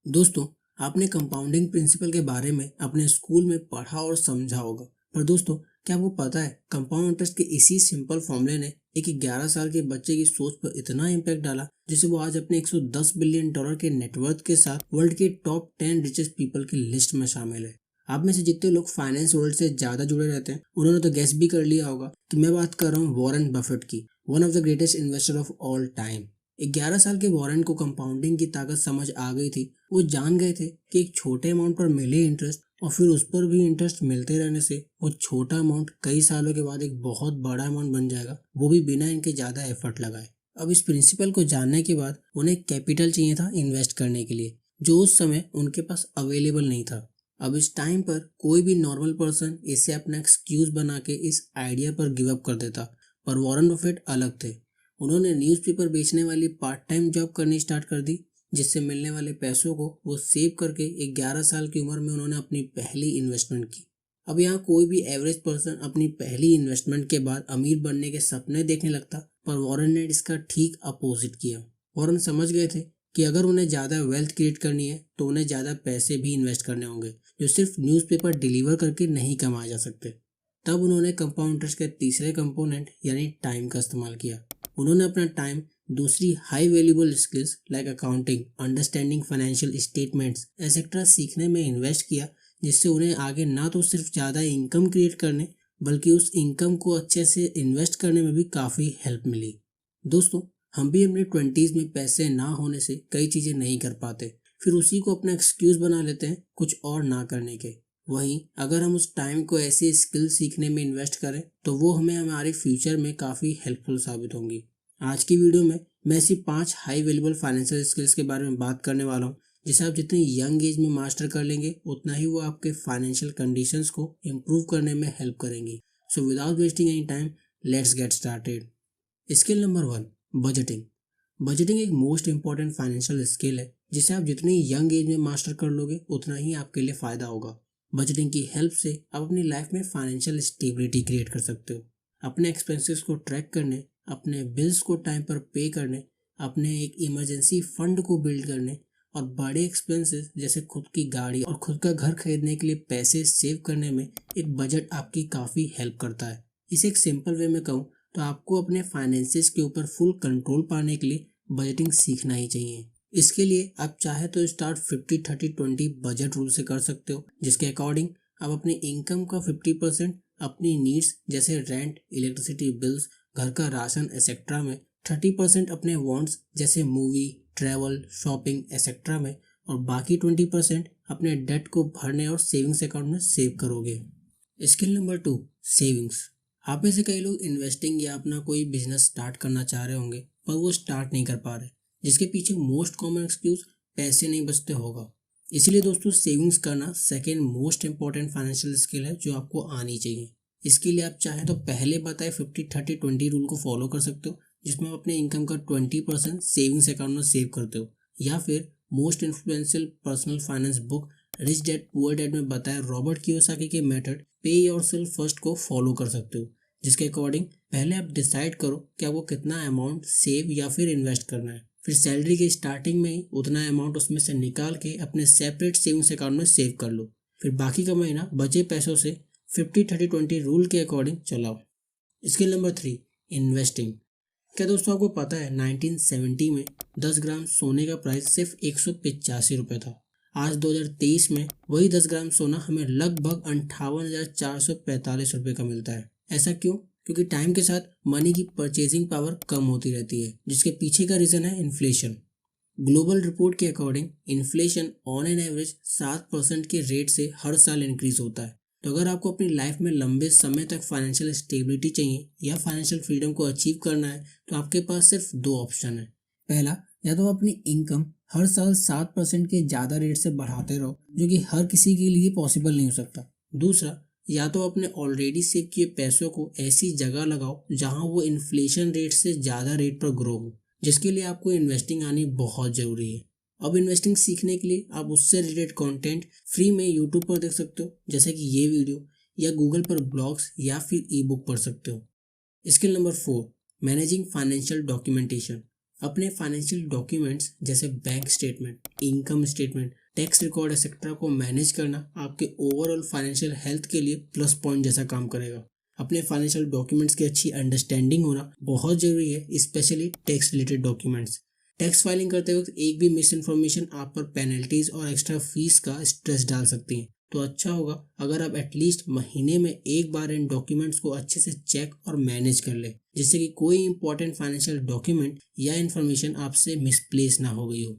दोस्तों, आपने compounding principal के बारे में अपने स्कूल में पढ़ा और समझा होगा। पर दोस्तों, क्या आपको पता है कंपाउंड इंटरेस्ट के इसी सिंपल फॉर्मूले ने एक 11 साल के बच्चे की सोच पर इतना इम्पैक्ट डाला जिसे वो आज अपने 110 बिलियन डॉलर के नेटवर्थ के साथ वर्ल्ड के टॉप 10 रिचेस्ट पीपल की लिस्ट में शामिल है। आप में से जितने लोग फाइनेंस वर्ल्ड से ज्यादा जुड़े रहते हैं उन्होंने तो गेस भी कर लिया होगा कि मैं बात कर रहा हूँ वॉरेन बफेट की, one of the greatest investor of all time. 11 साल के वॉरेन को कंपाउंडिंग की ताकत समझ आ गई थी। वो जान गए थे कि एक छोटे अमाउंट पर मिले इंटरेस्ट और फिर उस पर भी इंटरेस्ट मिलते रहने से वो छोटा अमाउंट कई सालों के बाद एक बहुत बड़ा अमाउंट बन जाएगा, वो भी बिना इनके ज्यादा एफर्ट लगाए। अब इस प्रिंसिपल को जानने के बाद उन्हें कैपिटल चाहिए था इन्वेस्ट करने के लिए, जो उस समय उनके पास अवेलेबल नहीं था। अब इस टाइम पर कोई भी नॉर्मल पर्सन इसे अपना एक्सक्यूज बना के इस आइडिया पर गिव अप कर देता, पर वॉरेन बफेट अलग थे। उन्होंने न्यूज़पेपर बेचने वाली पार्ट टाइम जॉब करनी स्टार्ट कर दी, जिससे मिलने वाले पैसों को वो सेव करके 11 साल की उम्र में उन्होंने अपनी पहली इन्वेस्टमेंट की। अब यहाँ कोई भी एवरेज पर्सन अपनी पहली इन्वेस्टमेंट के बाद अमीर बनने के सपने देखने लगता, पर वॉरेन ने इसका ठीक अपोजिट किया। वॉरेन समझ गए थे कि अगर उन्हें ज़्यादा वेल्थ क्रिएट करनी है तो उन्हें ज़्यादा पैसे भी इन्वेस्ट करने होंगे, जो सिर्फ न्यूज़पेपर डिलीवर करके नहीं कमाए जा सकते। तब उन्होंने कंपाउंड इंटरेस्ट के तीसरे कंपोनेंट यानी टाइम का इस्तेमाल किया। उन्होंने अपना टाइम दूसरी high valuable skills like accounting, understanding financial statements etcetera सीखने में इन्वेस्ट किया, जिससे उन्हें आगे ना तो सिर्फ ज़्यादा इनकम क्रिएट करने बल्कि उस इनकम को अच्छे से इन्वेस्ट करने में भी काफ़ी हेल्प मिली। दोस्तों, हम भी अपने 20s में पैसे ना होने से कई चीज़ें नहीं कर पाते, फिर उसी को अपना एक्सक्यूज़ बना लेते हैं कुछ और ना करने के। वहीं अगर हम उस टाइम को ऐसी स्किल सीखने में इन्वेस्ट करें तो वो हमें हमारे फ्यूचर में काफ़ी हेल्पफुल साबित होंगी। आज की वीडियो में मैं ऐसी 5 हाई वैल्यूएबल फाइनेंशियल स्किल्स के बारे में बात करने वाला हूँ, जिसे आप जितनी यंग एज में मास्टर कर लेंगे उतना ही वो आपके फाइनेंशियल कंडीशंस को इम्प्रूव करने में हेल्प करेंगी। So without wasting any time, let's get started. Skill number 1, budgeting. Budgeting एक मोस्ट इंपॉर्टेंट फाइनेंशियल स्किल है जिसे आप जितनी यंग एज में मास्टर कर लोगे उतना ही आपके लिए फ़ायदा होगा। बजटिंग की हेल्प से आप अपनी लाइफ में फाइनेंशियल स्टेबिलिटी क्रिएट कर सकते हो। अपने एक्सपेंसेस को ट्रैक करने, अपने बिल्स को टाइम पर पे करने, अपने एक इमरजेंसी फंड को बिल्ड करने और बड़े एक्सपेंसेस जैसे खुद की गाड़ी और खुद का घर खरीदने के लिए पैसे सेव करने में एक बजट आपकी काफ़ी हेल्प करता है। इसे एक सिंपल वे में कहूँ तो आपको अपने फाइनेंसेस के ऊपर फुल कंट्रोल पाने के लिए बजटिंग सीखना ही चाहिए। इसके लिए आप चाहे तो स्टार्ट 50-30-20 बजट रूल से कर सकते हो, जिसके अकॉर्डिंग आप अपनी इनकम का 50% अपनी नीड्स जैसे रेंट, इलेक्ट्रिसिटी बिल्स, घर का राशन एक्सेट्रा में, 30% अपने वांट्स जैसे मूवी, ट्रैवल, शॉपिंग एक्सेट्रा में और बाकी 20% अपने डेट को भरने और सेविंग्स अकाउंट में सेव करोगे। Skill number 2, savings. आप में से कई लोग इन्वेस्टिंग या अपना कोई बिजनेस स्टार्ट करना चाह रहे होंगे पर वो स्टार्ट नहीं कर पा रहे, जिसके पीछे मोस्ट कॉमन एक्सक्यूज पैसे नहीं बचते होगा। इसलिए दोस्तों, सेविंग्स करना second most important financial skill है जो आपको आनी चाहिए। इसके लिए आप चाहे तो पहले बताए 50-30-20 रूल को फॉलो कर सकते हो, जिसमें आप अपने इनकम का 20% सेविंग्स अकाउंट में सेव करते हो, या फिर most influential personal finance book rich dad poor dad में बताए रॉबर्ट कियोसाकी के मेथड पे योरसेल्फ फर्स्ट को फॉलो कर सकते हो, जिसके अकॉर्डिंग पहले आप डिसाइड करो कि आपको कितना अमाउंट सेव या फिर इन्वेस्ट करना है। फिर सैलरी के स्टार्टिंग में ही उतना अमाउंट उसमें से निकाल के अपने सेपरेट सेविंग्स अकाउंट में सेव कर लो। फिर बाकी का महीना बचे पैसों से 50-30-20 रूल के अकॉर्डिंग चलाओ। Skill number 3, investing. क्या दोस्तों आपको पता है 1970 में 10 ग्राम सोने का प्राइस सिर्फ 185 रुपये था। आज 2023 में वही 10 ग्राम सोना हमें लगभग 58,445 रुपये का मिलता है। ऐसा क्यों? क्योंकि टाइम के साथ मनी की परचेजिंग पावर कम होती रहती है, जिसके पीछे का रीज़न है इन्फ्लेशन। ग्लोबल रिपोर्ट के according inflation on an average 7% के रेट से हर साल इंक्रीज होता है। तो अगर आपको अपनी लाइफ में लंबे समय तक फाइनेंशियल स्टेबिलिटी चाहिए या फाइनेंशियल फ्रीडम को अचीव करना है तो आपके पास सिर्फ 2 ऑप्शन है। पहला, या तो अपनी इनकम हर साल 7% के ज़्यादा रेट से बढ़ाते रहो, जो कि हर किसी के लिए पॉसिबल नहीं हो सकता। दूसरा, या तो अपने ऑलरेडी सेव किए पैसों को ऐसी जगह लगाओ जहां वो इन्फ्लेशन रेट से ज़्यादा रेट पर ग्रो हो, जिसके लिए आपको इन्वेस्टिंग आनी बहुत ज़रूरी है। अब इन्वेस्टिंग सीखने के लिए आप उससे रिलेटेड कंटेंट फ्री में यूट्यूब पर देख सकते हो, जैसे कि ये वीडियो, या गूगल पर ब्लॉग्स या फिर ई बुक पढ़ सकते हो। Skill number 4, managing financial documentation. अपने फाइनेंशियल डॉक्यूमेंट्स जैसे bank statement, income statement, tax record etcetera को मैनेज करना आपके ओवरऑल फाइनेंशियल हेल्थ के लिए प्लस पॉइंट जैसा काम करेगा। अपने फाइनेंशियल डॉक्यूमेंट्स की अच्छी अंडरस्टैंडिंग होना बहुत जरूरी है, specially tax related documents. Tax filing करते वक्त एक भी मिस इन्फॉर्मेशन आप पर पेनल्टीज और एक्स्ट्रा फीस का स्ट्रेस डाल सकती है। तो अच्छा होगा अगर आप एटलीस्ट महीने में एक बार इन डॉक्यूमेंट्स को अच्छे से चेक और मैनेज कर ले, जिससे कि कोई इंपॉर्टेंट फाइनेंशियल डॉक्यूमेंट या इन्फॉर्मेशन आपसे मिसप्लेस ना हो गई हो।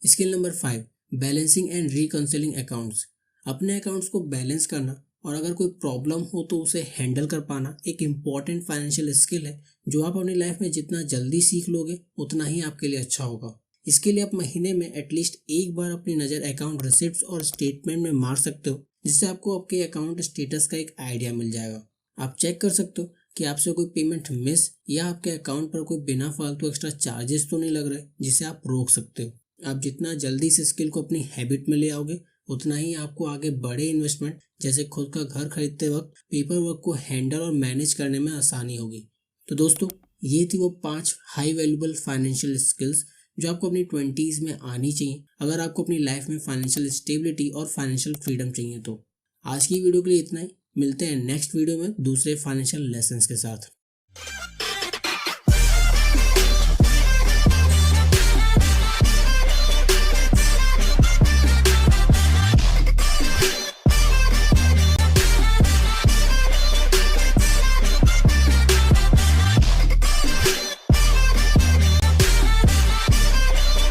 Skill number 5, balancing and reconciling accounts. अपने अकाउंट्स को बैलेंस करना और अगर कोई प्रॉब्लम हो तो उसे हैंडल कर पाना एक इम्पॉर्टेंट फाइनेंशियल स्किल है, जो आप अपनी लाइफ में जितना जल्दी सीख लोगे उतना ही आपके लिए अच्छा होगा। इसके लिए आप महीने में एटलीस्ट एक बार अपनी नज़र अकाउंट रिसिप्ट्स और स्टेटमेंट में मार सकते हो, जिससे आपको आपके अकाउंट स्टेटस का एक आइडिया मिल जाएगा। आप चेक कर सकते हो कि आपसे कोई पेमेंट मिस या आपके अकाउंट पर कोई बिना फालतू एक्स्ट्रा चार्जेस तो नहीं लग रहे, जिसे आप रोक सकते हो। आप जितना जल्दी इस स्किल को अपनी हैबिट में ले आओगे उतना ही आपको आगे बड़े इन्वेस्टमेंट जैसे खुद का घर खरीदते वक्त पेपर वर्क को हैंडल और मैनेज करने में आसानी होगी। तो दोस्तों, ये थी वो 5 हाई वैल्यूबल फाइनेंशियल स्किल्स जो आपको अपनी 20s में आनी चाहिए अगर आपको अपनी लाइफ में फाइनेंशियल स्टेबिलिटी और फाइनेंशियल फ्रीडम चाहिए। तो आज की वीडियो के लिए इतना ही। मिलते हैं नेक्स्ट वीडियो में दूसरे फाइनेंशियल लेसन्स के साथ।